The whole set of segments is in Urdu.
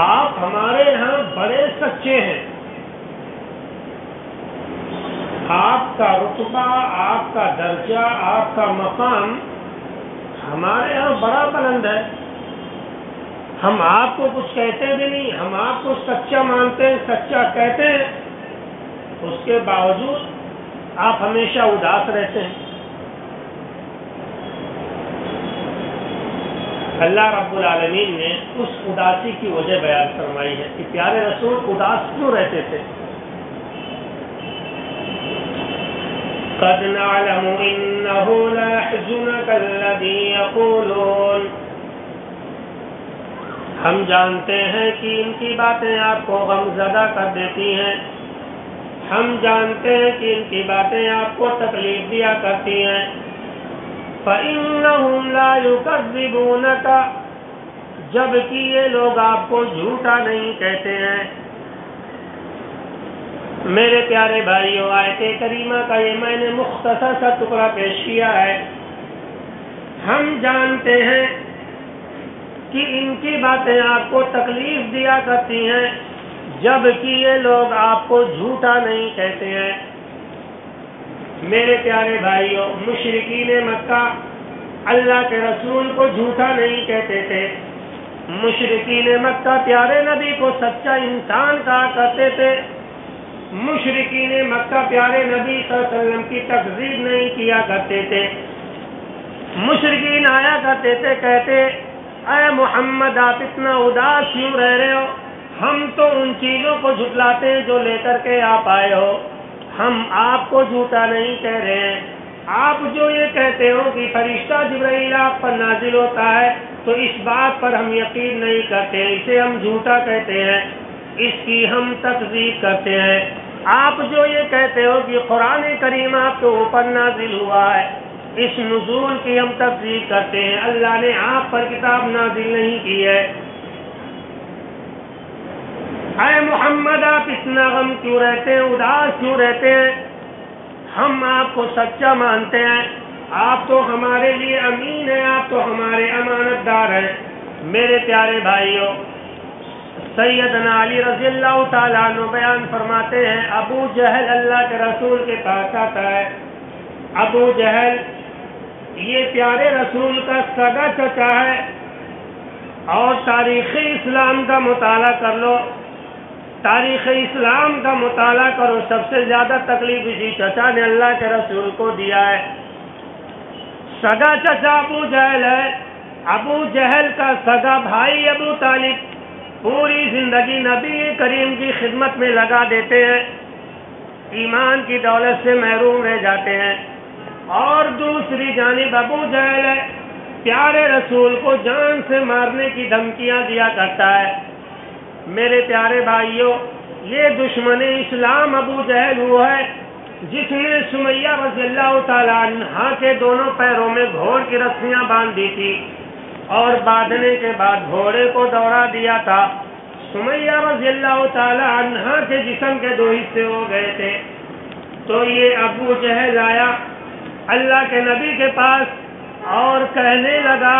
آپ ہمارے ہاں بڑے سچے ہیں، آپ کا رتبہ، آپ کا درجہ، آپ کا مقام ہمارے ہاں بڑا بلند ہے، ہم آپ کو کچھ کہتے بھی نہیں، ہم آپ کو سچا مانتے ہیں، سچا کہتے ہیں، اس کے باوجود آپ ہمیشہ اداس رہتے ہیں۔ اللہ رب العالمین نے اس اداسی کی وجہ بیان فرمائی ہے کہ پیارے رسول اداس کیوں رہتے تھے۔ قد نعلم انه ليحزنك الذي يقولون، ہم جانتے ہیں کہ ان کی باتیں آپ کو غم زدہ کر دیتی ہیں، ہم جانتے ہیں کہ ان کی باتیں آپ کو تکلیف دیا کرتی ہیں۔ فَإِنَّهُمْ لَا يُكَذِّبُونَكَ، جبکہ یہ لوگ آپ کو جھوٹا نہیں کہتے ہیں۔ میرے پیارے بھائیو، آیت کریمہ کا یہ میں نے مختصر سا ٹکڑا پیش کیا ہے۔ ہم جانتے ہیں کہ ان کی باتیں آپ کو تکلیف دیا کرتی ہیں، جبکہ یہ لوگ آپ کو جھوٹا نہیں کہتے ہیں۔ میرے پیارے بھائیو، مشرکین مکہ اللہ کے رسول کو جھوٹا نہیں کہتے تھے، مشرکین مکہ پیارے نبی کو سچا انسان کہا کرتے تھے، مشرکین مکہ پیارے نبی صلی اللہ علیہ وسلم کی تکذیب نہیں کیا کرتے تھے۔ مشرکین آیا کرتے تھے، کہتے اے محمد آپ اتنا اداس کیوں رہ رہے ہو؟ ہم تو ان چیزوں کو جھٹلاتے ہیں جو لے کر کے آپ آئے ہو، ہم آپ کو جھوٹا نہیں کہہ رہے ہیں۔ آپ جو یہ کہتے ہو کہ فرشتہ جبرائیل آپ پر نازل ہوتا ہے، تو اس بات پر ہم یقین نہیں کرتے، اسے ہم جھوٹا کہتے ہیں، اس کی ہم تکذیب کرتے ہیں۔ آپ جو یہ کہتے ہو کہ قرآن کریم آپ کے اوپر نازل ہوا ہے، اس نزول کی ہم تکذیب کرتے ہیں، اللہ نے آپ پر کتاب نازل نہیں کی ہے۔ اے محمد آپ اتنا غم کیوں رہتے ہیں، اداس کیوں رہتے ہیں؟ ہم آپ کو سچا مانتے ہیں، آپ تو ہمارے لیے امین ہیں، آپ تو ہمارے امانت دار ہیں۔ میرے پیارے بھائیوں، سیدنا علی رضی اللہ تعالیٰ عنہ بیان فرماتے ہیں، ابو جہل اللہ کے رسول کے پاس آتا ہے۔ ابو جہل یہ پیارے رسول کا سگا چچا ہے، اور تاریخ اسلام کا مطالعہ کر لو، تاریخ اسلام کا مطالعہ کرو، سب سے زیادہ تکلیف اسی چچا نے اللہ کے رسول کو دیا ہے۔ سگا چچا ابو جہل ہے، ابو جہل کا سگا بھائی ابو طالب پوری زندگی نبی کریم کی خدمت میں لگا دیتے ہیں، ایمان کی دولت سے محروم رہ جاتے ہیں، اور دوسری جانب ابو جہل ہے، پیارے رسول کو جان سے مارنے کی دھمکیاں دیا کرتا ہے۔ میرے پیارے بھائیوں، یہ دشمن اسلام ابو جہل وہ ہے جس نے سمیہ رضی اللہ تعالیٰ عنہا کے دونوں پیروں میں گھوڑ کی رسیاں باندھ دی تھی، اور باندھنے کے بعد گھوڑے کو دوڑا دیا تھا۔ سمیہ رضی اللہ تعالیٰ عنہا کے جسم کے دو حصے ہو گئے تھے۔ تو یہ ابو جہل آیا اللہ کے نبی کے پاس اور کہنے لگا،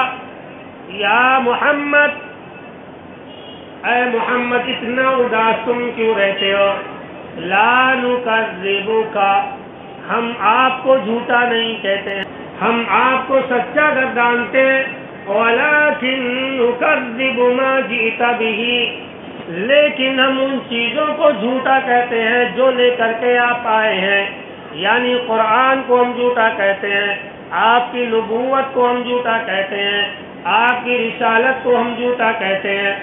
یا محمد، اے محمد اتنا اداس تم کیوں رہتے ہو؟ لا نکذبک، ہم آپ کو جھوٹا نہیں کہتے ہیں، ہم آپ کو سچا گردانتے ہیں، ولکن نکذب ما جئت بہ، لیکن ہم ان چیزوں کو جھوٹا کہتے ہیں جو لے کر کے آپ آئے ہیں، یعنی قرآن کو ہم جھوٹا کہتے ہیں، آپ کی نبوت کو ہم جھوٹا کہتے ہیں، آپ کی رسالت کو ہم جھوٹا کہتے ہیں۔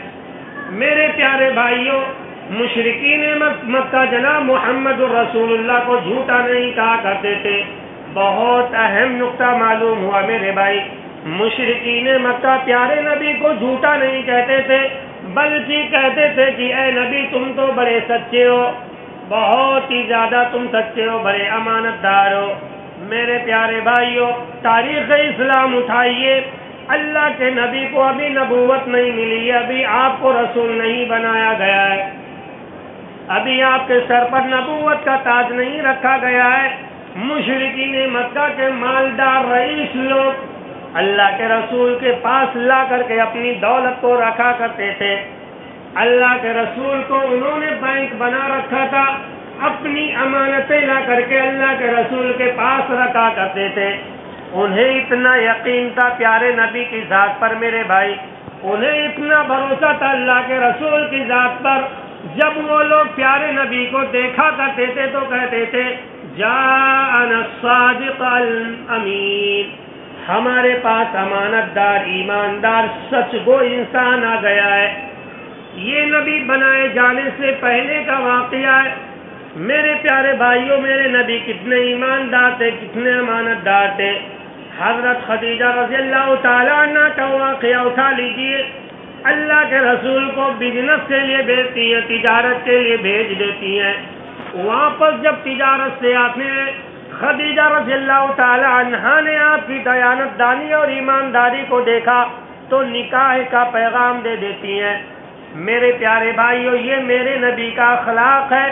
میرے پیارے بھائیوں، مشرکین مکہ جناب محمد الرسول اللہ کو جھوٹا نہیں کہا کرتے تھے۔ بہت اہم نقطہ معلوم ہوا میرے بھائی، مشرکین مکہ پیارے نبی کو جھوٹا نہیں کہتے تھے، بلکہ کہتے تھے کہ اے نبی تم تو بڑے سچے ہو، بہت ہی زیادہ تم سچے ہو، بڑے امانت دار ہو۔ میرے پیارے بھائیوں، تاریخ اسلام اٹھائیے، اللہ کے نبی کو ابھی نبوت نہیں ملی ہے، ابھی آپ کو رسول نہیں بنایا گیا ہے، ابھی آپ کے سر پر نبوت کا تاج نہیں رکھا گیا ہے۔ مشرکین مکہ کے مالدار رئیس لوگ اللہ کے رسول کے پاس لا کر کے اپنی دولت کو رکھا کرتے تھے، اللہ کے رسول کو انہوں نے بینک بنا رکھا تھا، اپنی امانتیں لا کر کے اللہ کے رسول کے پاس رکھا کرتے تھے۔ انہیں اتنا یقین تھا پیارے نبی کی ذات پر میرے بھائی، انہیں اتنا بھروسہ تھا اللہ کے رسول کی ذات پر، جب وہ لوگ پیارے نبی کو دیکھا کرتے تھے تو کہتے تھے جاءنا الصادق الامین، ہمارے پاس امانت دار، ایماندار، سچ گو انسان آ گیا ہے۔ یہ نبی بنائے جانے سے پہلے کا واقعہ ہے۔ میرے پیارے بھائیوں، میرے نبی کتنے ایماندار تھے، کتنے امانت دار تھے۔ حضرت خدیجہ رضی اللہ تعالیٰ عنہ کا واقعہ اٹھا لیجئے، اللہ کے رسول کو بزنس کے لیے بھیجتی ہیں، تجارت کے لیے بھیج دیتی ہیں۔ واپس جب تجارت سے آتے ہیں، خدیجہ رضی اللہ تعالیٰ عنہا نے آپ کی دیانت دانی اور ایمانداری کو دیکھا تو نکاح کا پیغام دے دیتی ہیں۔ میرے پیارے بھائیوں، یہ میرے نبی کا اخلاق ہے،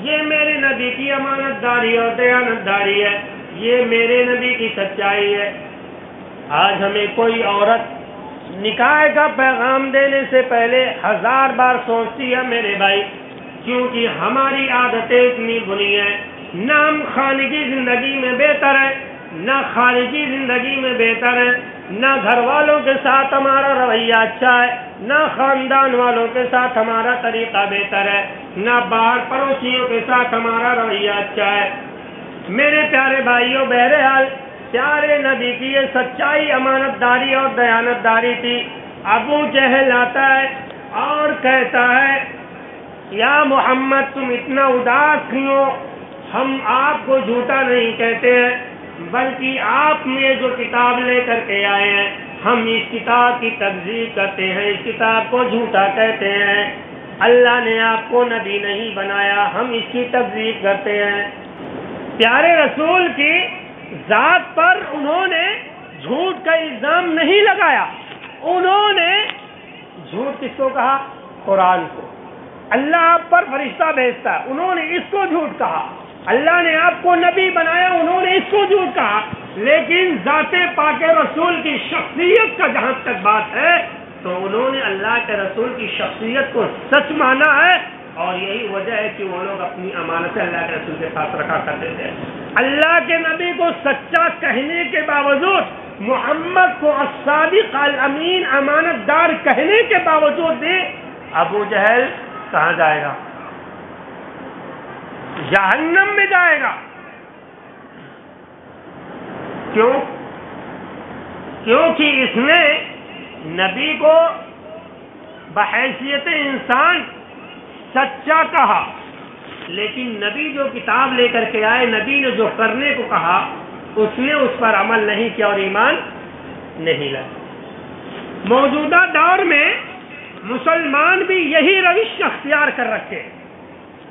یہ میرے نبی کی امانت داری اور دیانت داری ہے، یہ میرے نبی کی سچائی ہے۔ آج ہمیں کوئی عورت نکاح کا پیغام دینے سے پہلے 1000 بار سوچتی ہے میرے بھائی، کیونکہ ہماری عادتیں اتنی بری ہیں۔ نہ ہم خانگی زندگی میں بہتر ہے، نہ خارجی زندگی میں بہتر ہے، نہ گھر والوں کے ساتھ ہمارا رویہ اچھا ہے، نہ خاندان والوں کے ساتھ ہمارا طریقہ بہتر ہے، نہ باہر پڑوسیوں کے ساتھ ہمارا رویہ اچھا ہے۔ میرے پیارے بھائیوں، بہرحال پیارے نبی کی یہ سچائی، امانت داری اور دیانت داری تھی۔ ابو جہل آتا ہے اور کہتا ہے یا محمد تم اتنا اداس کیوں؟ ہم آپ کو جھوٹا نہیں کہتے ہیں، بلکہ آپ نے جو کتاب لے کر کے آئے ہیں، ہم اس کتاب کی تکذیب کرتے ہیں، اس کتاب کو جھوٹا کہتے ہیں۔ اللہ نے آپ کو نبی نہیں بنایا، ہم اس کی تکذیب کرتے ہیں۔ پیارے رسول کی ذات پر انہوں نے جھوٹ کا الزام نہیں لگایا، انہوں نے جھوٹ کس کو کہا؟ قرآن کو۔ اللہ آپ پر فرشتہ بھیجتا ہے، انہوں نے اس کو جھوٹ کہا۔ اللہ نے آپ کو نبی بنایا، انہوں نے اس کو جھوٹ کہا۔ لیکن ذات پاک رسول کی شخصیت کا جہاں تک بات ہے تو انہوں نے اللہ کے رسول کی شخصیت کو سچ مانا ہے، اور یہی وجہ ہے کہ وہ لوگ اپنی امانتیں اللہ کے رسول کے پاس رکھا کرتے تھے۔ اللہ کے نبی کو سچا کہنے کے باوجود، محمد کو الصادق الامین، امانت دار کہنے کے باوجود بھی ابو جہل کہاں جائے گا؟ جہنم میں جائے گا۔ کیوں؟ کیونکہ اس نے نبی کو بحیثیت انسان سچا کہا، لیکن نبی جو کتاب لے کر کے آئے، نبی نے جو کرنے کو کہا، اس نے اس پر عمل نہیں کیا اور ایمان نہیں لایا۔ موجودہ دور میں مسلمان بھی یہی روش اختیار کر رکھے،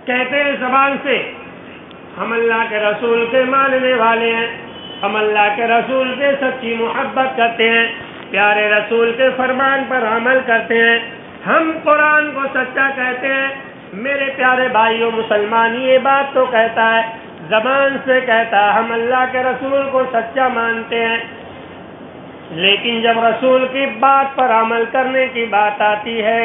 کہتے ہیں زبان سے ہم اللہ کے رسول کے ماننے والے ہیں، ہم اللہ کے رسول سے سچی محبت کرتے ہیں، پیارے رسول کے فرمان پر عمل کرتے ہیں، ہم قرآن کو سچا کہتے ہیں۔ میرے پیارے بھائیوں، مسلمان یہ بات تو کہتا ہے، زبان سے کہتا ہے ہم اللہ کے رسول کو سچا مانتے ہیں، لیکن جب رسول کی بات پر عمل کرنے کی بات آتی ہے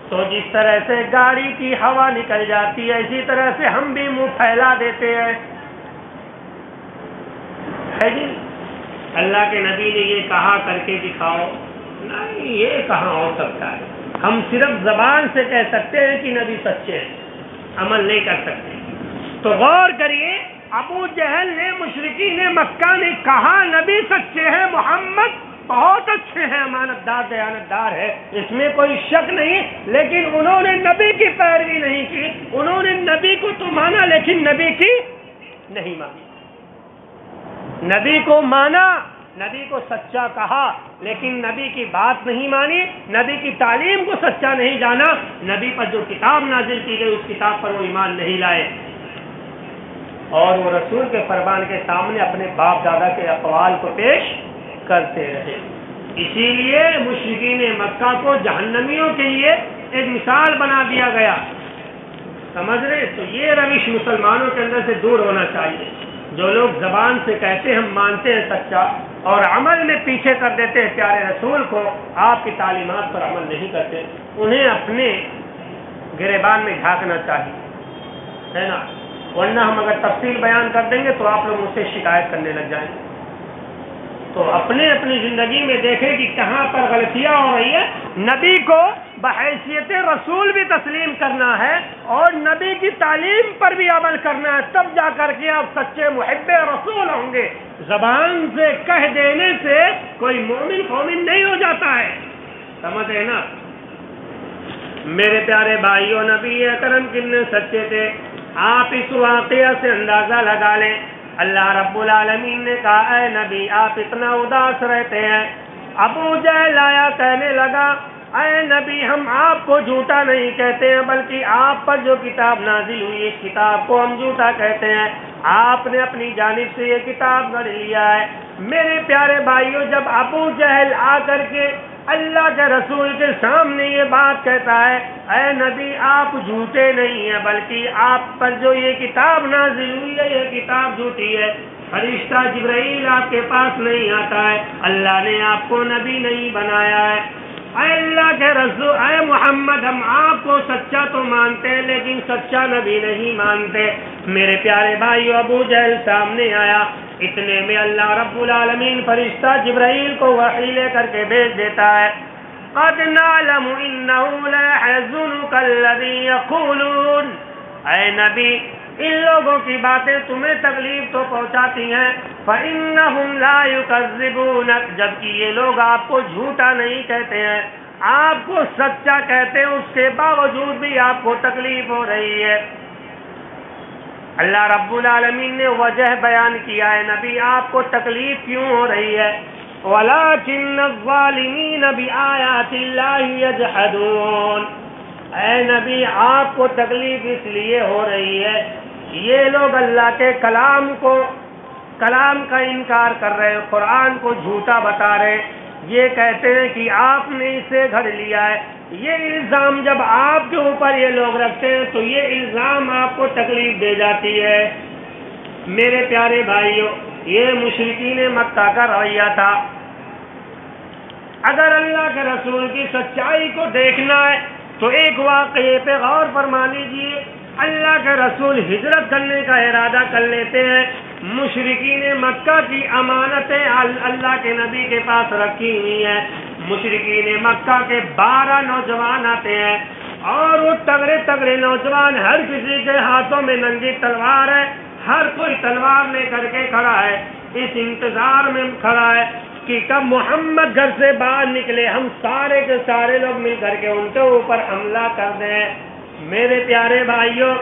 تو جس طرح سے گاڑی کی ہوا نکل جاتی ہے، اسی طرح سے ہم بھی منہ پھیلا دیتے ہیں۔ ہے جی، اللہ کے نبی نے یہ کہا کر کے دکھاؤ، نہیں، یہ کہاں ہو سکتا ہے؟ ہم صرف زبان سے کہہ سکتے ہیں کہ نبی سچے ہیں، عمل نہیں کر سکتے۔ تو غور کریے، ابو جہل نے، مشرکین مکہ نے کہا نبی سچے ہیں، محمد بہت اچھے ہیں، امانت دار، دیانت دار ہے، اس میں کوئی شک نہیں، لیکن انہوں نے نبی کی پیروی نہیں کی، انہوں نے نبی کو تو مانا لیکن نبی کی نہیں مانی۔ نبی کو مانا، نبی کو سچا کہا، لیکن نبی کی بات نہیں مانی، نبی کی تعلیم کو سچا نہیں جانا، نبی پر جو کتاب نازل کی گئی اس کتاب پر وہ ایمان نہیں لائے، اور وہ رسول کے فرمان کے سامنے اپنے باپ دادا کے اقوال کو پیش کرتے رہے۔ اسی لیے مشرکین مکہ کو جہنمیوں کے لیے ایک مثال بنا دیا گیا، سمجھ رہے؟ تو یہ روش مسلمانوں کے اندر سے دور ہونا چاہیے۔ جو لوگ زبان سے کہتے ہیں ہم مانتے ہیں سچا اور عمل میں پیچھے کر دیتے ہیں پیارے رسول کو، آپ کی تعلیمات پر عمل نہیں کرتے، انہیں اپنے گریبان میں جھانکنا چاہیے، ہے نا، ورنہ ہم اگر تفصیل بیان کر دیں گے تو آپ لوگ مجھ سے شکایت کرنے لگ جائیں گے۔ تو اپنی زندگی میں دیکھیں کہ کہاں پر غلطیاں ہو رہی ہے، نبی کو بحیثیت رسول بھی تسلیم کرنا ہے اور نبی کی تعلیم پر بھی عمل کرنا ہے، تب جا کر کے آپ سچے محب رسول ہوں گے۔ زبان سے کہہ دینے سے کوئی مومن نہیں ہو جاتا ہے، سمجھے نا۔ میرے پیارے بھائیوں، نبی اکرم کتنے سچے تھے، آپ اس واقعہ سے اندازہ لگا لیں۔ اللہ رب العالمین نے کہا اے نبی آپ اتنا اداس رہتے ہیں۔ ابو جہل آیا کہنے لگا اے نبی ہم آپ کو جھوٹا نہیں کہتے ہیں بلکہ آپ پر جو کتاب نازل ہوئی اس کتاب کو ہم جھوٹا کہتے ہیں، آپ نے اپنی جانب سے یہ کتاب گھڑ لیا ہے۔ میرے پیارے بھائیوں، جب ابو جہل آ کر کے اللہ کے رسول کے سامنے یہ بات کہتا ہے اے نبی آپ جھوٹے نہیں ہیں بلکہ آپ پر جو یہ کتاب نازل ہوئی ہے یہ کتاب جھوٹی ہے، فرشتہ جبرائیل آپ کے پاس نہیں آتا ہے، اللہ نے آپ کو نبی نہیں بنایا ہے۔ اے اللہ کے رسول، اے محمد ہم آپ کو سچا تو مانتے ہیں لیکن سچا نبی نہیں مانتے۔ میرے پیارے بھائیو، ابو جہل سامنے آیا، اتنے میں اللہ رب العالمین فرشتہ جبرائیل کو وحی لے کر کے بھیج دیتا ہے، قد نعلم انه ليحزنك الذي يقولون، اے نبی ان لوگوں کی باتیں تمہیں تکلیف تو پہنچاتی ہیں، فإنهم لا يكذبونك، جبکہ یہ لوگ آپ کو جھوٹا نہیں کہتے ہیں، آپ کو سچا کہتے ہیں، اس کے باوجود بھی آپ کو تکلیف ہو رہی ہے۔ اللہ رب العالمین نے وجہ بیان کیا ہے نبی آپ کو تکلیف کیوں ہو رہی ہے، وَلَكِنَّ الظَّالِمِينَ بِآيَاتِ اللَّهِ يَجْحَدُونَ، اے نبی آپ کو تکلیف اس لیے ہو رہی ہے یہ لوگ اللہ کے کلام کا انکار کر رہے ہیں، قرآن کو جھوٹا بتا رہے، یہ کہتے ہیں کہ آپ نے اسے گھڑ لیا ہے۔ یہ الزام جب آپ کے اوپر یہ لوگ رکھتے ہیں تو یہ الزام آپ کو تکلیف دے جاتی ہے۔ میرے پیارے بھائیوں، یہ مشرکین مکہ کا رویہ تھا۔ اگر اللہ کے رسول کی سچائی کو دیکھنا ہے تو ایک واقعے پہ غور فرما لیجیے۔ اللہ کے رسول ہجرت کرنے کا ارادہ کر لیتے ہیں، مشرکین مکہ کی امانتیں اللہ کے نبی کے پاس رکھی ہوئی ہیں، مشرکین مکہ کے 12 نوجوان آتے ہیں اور وہ تگڑے نوجوان، ہر کسی کے ہاتھوں میں ننگی تلوار ہے، ہر کوئی تلوار لے کر کے کھڑا ہے، اس انتظار میں کھڑا ہے کہ کب محمد گھر سے باہر نکلے ہم سارے کے سارے لوگ مل کر کے ان کے اوپر حملہ کر دیں۔ میرے پیارے بھائیوں،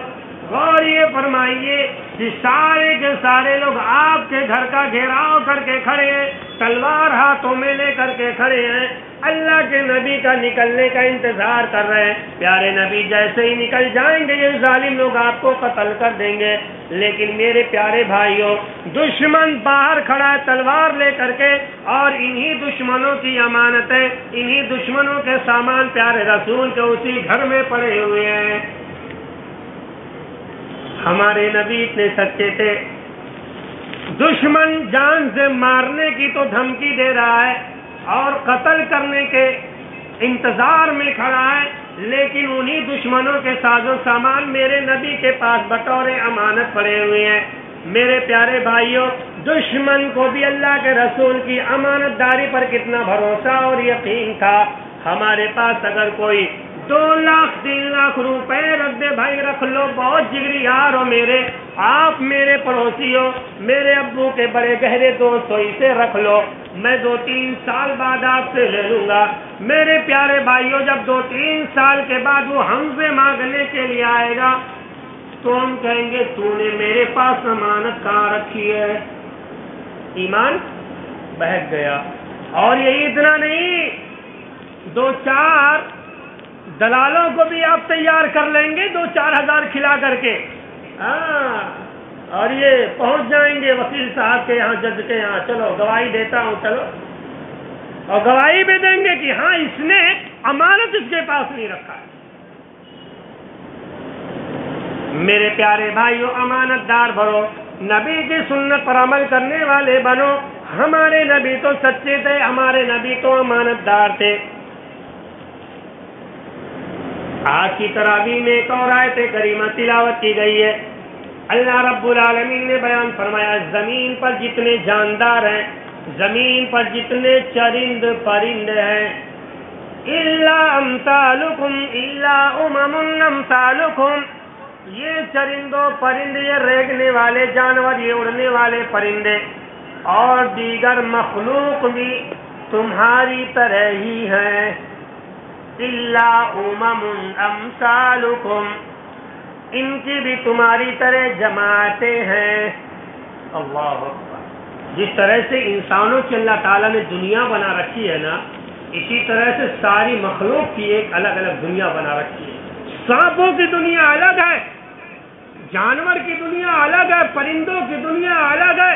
غور یہ فرمائیے کہ سارے کے سارے لوگ آپ کے گھر کا گھیراؤ کر کے کھڑے ہیں، تلوار ہاتھوں میں لے کر کے کھڑے ہیں، اللہ کے نبی کا نکلنے کا انتظار کر رہے ہیں۔ پیارے نبی جیسے ہی نکل جائیں گے یہ ظالم لوگ آپ کو قتل کر دیں گے، لیکن میرے پیارے بھائیوں دشمن باہر کھڑا ہے تلوار لے کر کے، اور انہی دشمنوں کی امانتیں، انہی دشمنوں کے سامان پیارے رسول کے اسی گھر میں پڑے ہوئے ہیں۔ ہمارے نبی اتنے سچے تھے، دشمن جان سے مارنے کی تو دھمکی دے رہا ہے اور قتل کرنے کے انتظار میں کھڑا ہے، لیکن انہی دشمنوں کے ساز و سامان میرے نبی کے پاس بطور امانت پڑے ہوئے ہیں۔ میرے پیارے بھائیوں، دشمن کو بھی اللہ کے رسول کی امانت داری پر کتنا بھروسہ اور یقین تھا۔ ہمارے پاس اگر کوئی 2 لاکھ 3 لاکھ روپے رکھ دے، بھائی رکھ لو، بہت جگری یار ہو میرے، آپ میرے پڑوسی ہو، میرے ابو کے بڑے گہرے دوست ہو، اسے رکھ لو، میں 2-3 سال بعد آپ سے لے لوں گا۔ میرے پیارے بھائیوں، جب 2-3 سال کے بعد وہ ہم سے مانگنے کے لیے آئے گا تو ہم کہیں گے تو نے میرے پاس امانت کہاں رکھی ہے؟ ایمان بہک گیا۔ اور یہی اتنا نہیں، 2-4 دلالوں کو بھی آپ تیار کر لیں گے 2-4 ہزار کھلا کر کے، اور یہ پہنچ جائیں گے وکیل صاحب کے یہاں، جج کے یہاں، چلو گواہی دیتا ہوں، چلو، اور گواہی بھی دیں گے کہ ہاں اس نے امانت اس کے پاس نہیں رکھا ہے۔ میرے پیارے بھائیو، امانت دار بھرو، نبی کی سنت پر عمل کرنے والے بنو. ہمارے نبی تو سچے تھے, ہمارے نبی تو امانت دار تھے. آج کی تراویح میں ایک اور آیت کریمہ تلاوت کی گئی ہے. اللہ رب العالمین نے بیان فرمایا زمین پر جتنے جاندار ہیں, زمین پر جتنے چرند پرند ہیں, الا امثالکم الا امم امثالکم, یہ چرند و پرند, یہ ریگنے والے جانور, یہ اڑنے والے پرندے اور دیگر مخلوق بھی تمہاری طرح ہی ہیں. الا امم امثالکم, ان کی بھی تمہاری طرح جماعتیں ہیں. اللہ اکبر. جس طرح سے انسانوں کی اللہ تعالیٰ نے دنیا بنا رکھی ہے نا, اسی طرح سے ساری مخلوق کی ایک الگ الگ دنیا بنا رکھی ہے. سانپوں کی دنیا الگ ہے, جانور کی دنیا الگ ہے, پرندوں کی دنیا الگ ہے.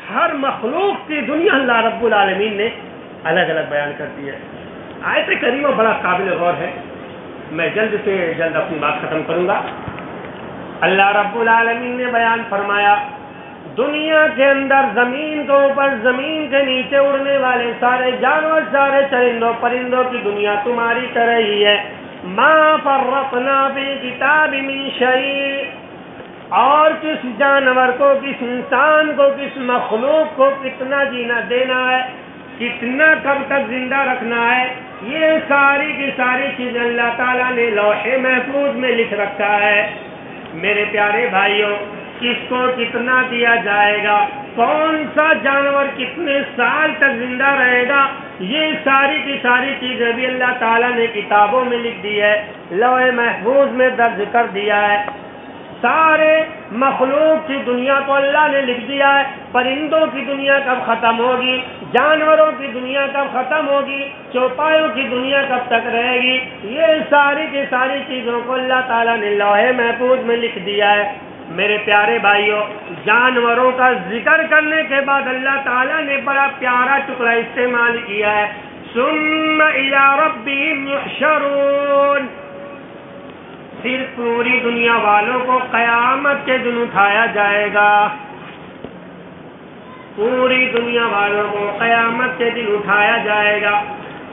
ہر مخلوق کی دنیا اللہ رب العالمین نے الگ الگ بیان کر دی ہے. آیت کریمہ بڑا قابل غور ہے. میں جلد سے جلد اپنی بات ختم کروں گا. اللہ رب العالمین نے بیان فرمایا دنیا کے اندر, زمین کے اوپر, زمین کے نیچے اڑنے والے سارے جانور, سارے چرندوں پرندوں کی دنیا تمہاری طرح ہی ہے. ما فرطنا فی الکتاب من شیء, اور کس جانور کو, کس انسان کو, کس مخلوق کو کتنا جینا دینا ہے, کتنا کب تک زندہ رکھنا ہے, یہ ساری کی ساری چیزیں اللہ تعالیٰ نے لوح محفوظ میں لکھ رکھا ہے. میرے پیارے بھائیوں, کس کو کتنا دیا جائے گا, کون سا جانور کتنے سال تک زندہ رہے گا, یہ ساری کی ساری چیزیں بھی اللہ تعالیٰ نے کتابوں میں لکھ دی ہے, لوح محفوظ میں درج کر دیا ہے. سارے مخلوق کی دنیا کو اللہ نے لکھ دیا ہے. پرندوں کی دنیا کب ختم ہوگی, جانوروں کی دنیا کب ختم ہوگی, چوپایوں کی دنیا کب تک رہے گی, یہ ساری کی ساری چیزوں کو اللہ تعالیٰ نے لوح محفوظ میں لکھ دیا ہے. میرے پیارے بھائیوں, جانوروں کا ذکر کرنے کے بعد اللہ تعالیٰ نے بڑا پیارا ٹکڑا استعمال کیا ہے, ثم الی ربہم یحشرون. پھر پوری دنیا والوں کو قیامت کے دن اٹھایا جائے گا. پوری دنیا والوں کو قیامت کے دن اٹھایا جائے گا,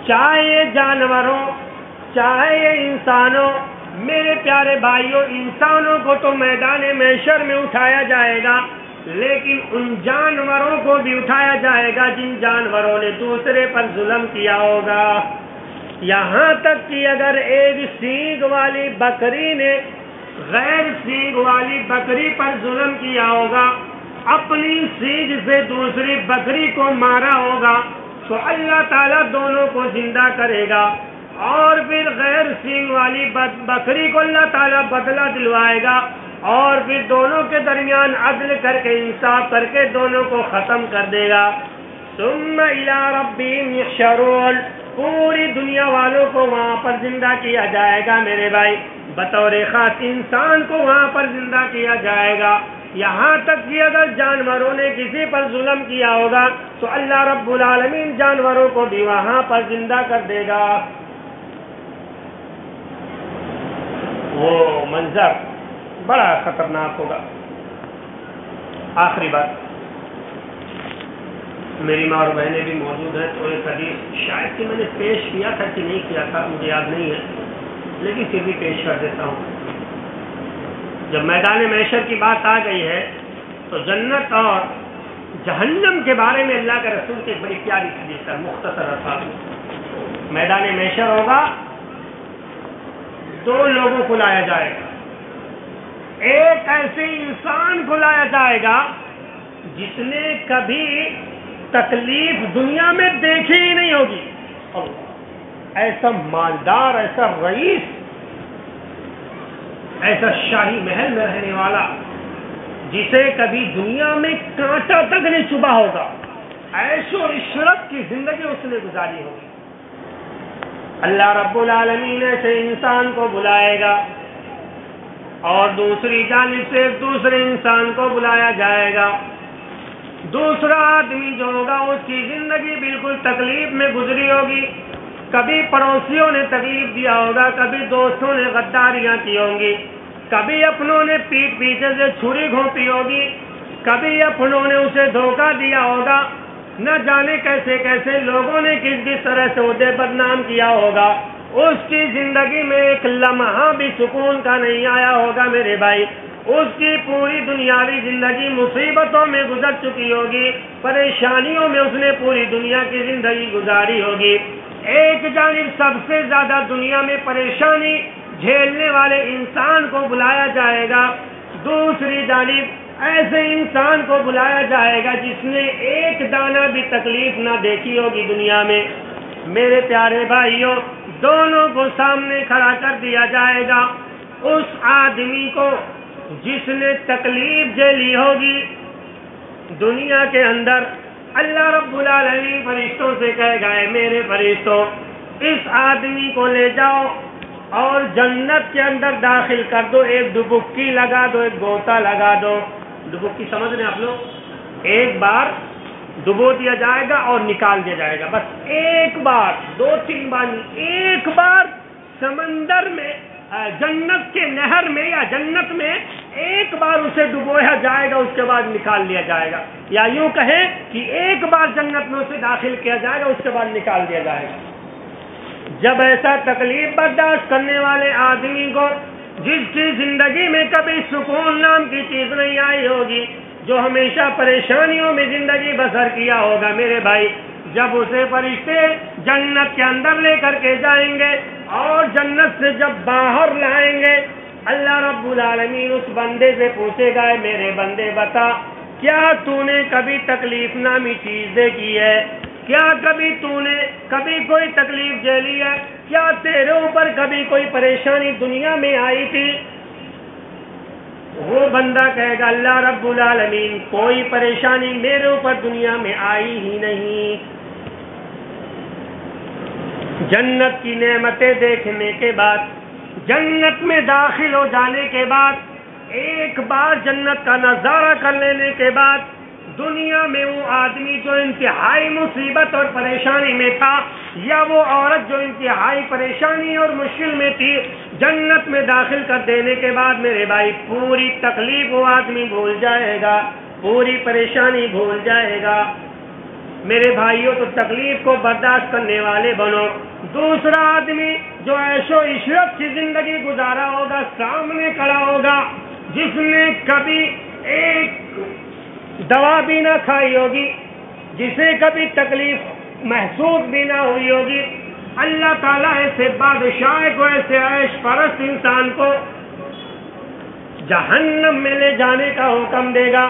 چاہے یہ جانوروں چاہے یہ انسانوں. میرے پیارے بھائیوں, انسانوں کو تو میدان محشر میں اٹھایا جائے گا, لیکن ان جانوروں کو بھی اٹھایا جائے گا جن جانوروں نے دوسرے پر ظلم کیا ہوگا. یہاں تک کہ اگر ایک سینگ والی بکری نے غیر سینگ والی بکری پر ظلم کیا ہوگا, اپنی سینگ سے دوسری بکری کو مارا ہوگا, تو اللہ تعالیٰ دونوں کو زندہ کرے گا, اور پھر غیر سینگ والی بکری کو اللہ تعالیٰ بدلہ دلوائے گا, اور پھر دونوں کے درمیان عدل کر کے, انصاف کر کے دونوں کو ختم کر دے گا. ثم الی ربہم یحشرون, پوری دنیا والوں کو وہاں پر زندہ کیا جائے گا. میرے بھائی, بطور خاص انسان کو وہاں پر زندہ کیا جائے گا. یہاں تک کہ اگر جانوروں نے کسی پر ظلم کیا ہوگا تو اللہ رب العالمین جانوروں کو بھی وہاں پر زندہ کر دے گا. وہ منظر بڑا خطرناک ہوگا. آخری بات, میری ماں اور بہنیں بھی موجود ہیں, تو ایک حدیث شاید کہ میں نے پیش کیا تھا کہ نہیں کیا تھا, مجھے یاد نہیں ہے, لیکن پھر بھی پیش کر دیتا ہوں. جب میدان محشر کی بات آ گئی ہے تو جنت اور جہنم کے بارے میں اللہ کے رسول کی ایک بڑی پیاری حدیث ہے, مختصر الفاظ میں. میدان محشر ہوگا, دو لوگوں کو لایا جائے گا. ایک ایسے انسان کو لایا جائے گا جس نے کبھی تکلیف دنیا میں دیکھی ہی نہیں ہوگی. ایسا مالدار, ایسا رئیس, ایسا شاہی محل میں رہنے والا جسے کبھی دنیا میں کانٹا تک نہیں چبھا ہوگا. عیش و عشرت کی زندگی اس نے گزاری ہوگی. اللہ رب العالمین سے انسان کو بلائے گا, اور دوسری جانب سے دوسرے انسان کو بلایا جائے گا. دوسرا آدمی جو ہوگا اس کی زندگی بالکل تکلیف میں گزری ہوگی. کبھی پڑوسیوں نے تکلیف دیا ہوگا, کبھی دوستوں نے غداریاں کی ہوں گی, کبھی اپنوں نے پیٹھ پیچھے سے چھری گھونپی ہوگی, کبھی اپنوں نے اسے دھوکہ دیا ہوگا، نہ جانے کیسے کیسے لوگوں نے کس طرح سے اسے بدنام کیا ہوگا، اس کی زندگی میں ایک لمحہ بھی سکون کا نہیں آیا ہوگا میرے بھائی، اس کی پوری دنیاوی زندگی مصیبتوں میں گزر چکی ہوگی، پریشانیوں میں اس نے پوری دنیا کی زندگی گزاری ہوگی۔ ایک جانب سب سے زیادہ دنیا میں پریشانی جھیلنے والے انسان کو بلایا جائے گا، دوسری جانب ایسے انسان کو بلایا جائے گا جس نے ایک دانہ بھی تکلیف نہ دیکھی ہوگی دنیا میں۔ میرے پیارے بھائیوں، دونوں کو سامنے کھڑا کر دیا جائے گا، اس آدمی کو جس نے تکلیف جھیلی ہوگی دنیا کے اندر۔ اللہ رب العالمین فرشتوں سے کہے گا، اے میرے فرشتوں، اس آدمی کو لے جاؤ اور جنت کے اندر داخل کر دو، ایک ڈبکی لگا دو، ایک گوتا لگا دو۔ ڈبکی سمجھ رہے ہیں آپ لوگ؟ ایک بار ڈبو دیا جائے گا اور نکال دیا جائے گا، بس ایک بار، 2-3 بار نہیں، ایک بار سمندر میں، جنت کے نہر میں یا جنت میں ایک بار اسے ڈبویا جائے گا، اس کے بعد نکال لیا جائے گا، یا یوں کہیں کہ ایک بار جنت میں اسے داخل کیا جائے گا، اس کے بعد نکال دیا جائے گا۔ جب ایسا تکلیف برداشت کرنے والے آدمی کو، جس کی زندگی میں کبھی سکون نام کی چیز نہیں آئی ہوگی، جو ہمیشہ پریشانیوں میں زندگی بسر کیا ہوگا میرے بھائی، جب اسے فرشتے جنت کے اندر لے کر کے جائیں گے اور جنت سے جب باہر لائیں گے، اللہ رب العالمین اس بندے سے پوچھے گا، میرے بندے بتا، کیا تو نے کبھی تکلیف نامی چیز دیکھی ہے؟ کیا کبھی تو نے کبھی کوئی تکلیف جھیلی ہے؟ کیا تیرے اوپر کبھی کوئی پریشانی دنیا میں آئی تھی؟ وہ بندہ کہے گا، اللہ رب العالمین کوئی پریشانی میرے اوپر دنیا میں آئی ہی نہیں۔ جنت کی نعمتیں دیکھنے کے بعد، جنت میں داخل ہو جانے کے بعد، ایک بار جنت کا نظارہ کر لینے کے بعد، دنیا میں وہ آدمی جو انتہائی مصیبت اور پریشانی میں تھا، یا وہ عورت جو انتہائی پریشانی اور مشکل میں تھی، جنت میں داخل کر دینے کے بعد میرے بھائی پوری تکلیف وہ آدمی بھول جائے گا، پوری پریشانی بھول جائے گا۔ میرے بھائیوں، تو تکلیف کو برداشت کرنے والے بنو۔ دوسرا آدمی جو عیش و عشرت کی زندگی گزارا ہوگا، سامنے کھڑا ہوگا، جس نے کبھی ایک دوا بھی نہ کھائی ہوگی، جسے کبھی تکلیف محسوس بھی نہ ہوئی ہوگی، اللہ تعالیٰ ایسے بادشاہ کو، ایسے عیش پرست انسان کو جہنم میں لے جانے کا حکم دے گا۔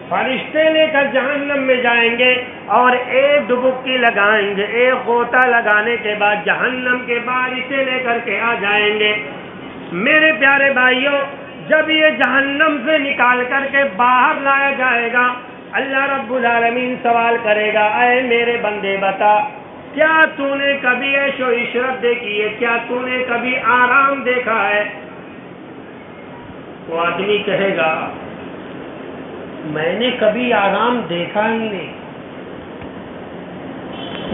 فرشتے لے کر جہنم میں جائیں گے اور ایک ڈبکی لگائیں گے، ایک غوطہ لگانے کے بعد جہنم کے باہر اسے لے کر کے آ جائیں گے۔ میرے پیارے بھائیوں، جب یہ جہنم سے نکال کر کے باہر لایا جائے گا، اللہ رب العالمین سوال کرے گا، اے میرے بندے بتا، کیا تو نے کبھی عیش و عشرت دیکھی ہے؟ کیا تو نے کبھی آرام دیکھا ہے؟ وہ آدمی کہے گا، میں نے کبھی آرام دیکھا ہی نہیں۔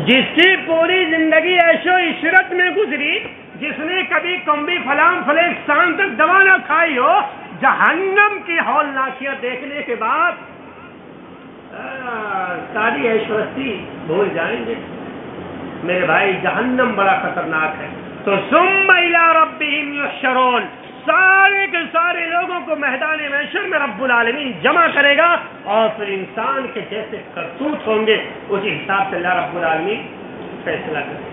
جس کی پوری زندگی عیش و عشرت میں گزری، جس نے کبھی کمبی فلام فلیک شام تک دوا نہ کھائی ہو، جہنم کی ہولناکیت دیکھنے کے بعد ساری عیشورستی بھول جائیں گے۔ میرے بھائی، جہنم بڑا خطرناک ہے۔ تو ثم الی ربہم یحشرون، سارے کے سارے لوگوں کو میدان محشر میں رب العالمین جمع کرے گا، اور پھر انسان کے جیسے کرتوت ہوں گے اسی حساب سے اللہ رب العالمین فیصلہ کرے گا۔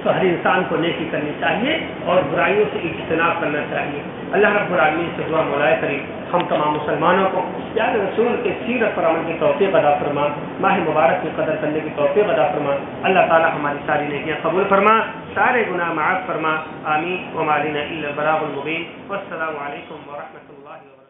تو ہر انسان کو نیکی کرنی چاہیے اور برائیوں سے اجتناب کرنا چاہیے۔ اللہ رب العالمین سے دعا مولا کریم ہم تمام مسلمانوں کو پیارے رسول کے سیرت پر عمل کی توفیق عطا فرما، ماہ مبارک کی قدر کرنے کی توفیق عطا فرما۔ اللہ تعالی ہماری ساری نیکیاں قبول فرما، سارے گناہ معاف فرما۔ آمین۔ وما علینا الا البلاغ المبین۔ والسلام علیکم ورحمۃ اللہ وبرکاتہ۔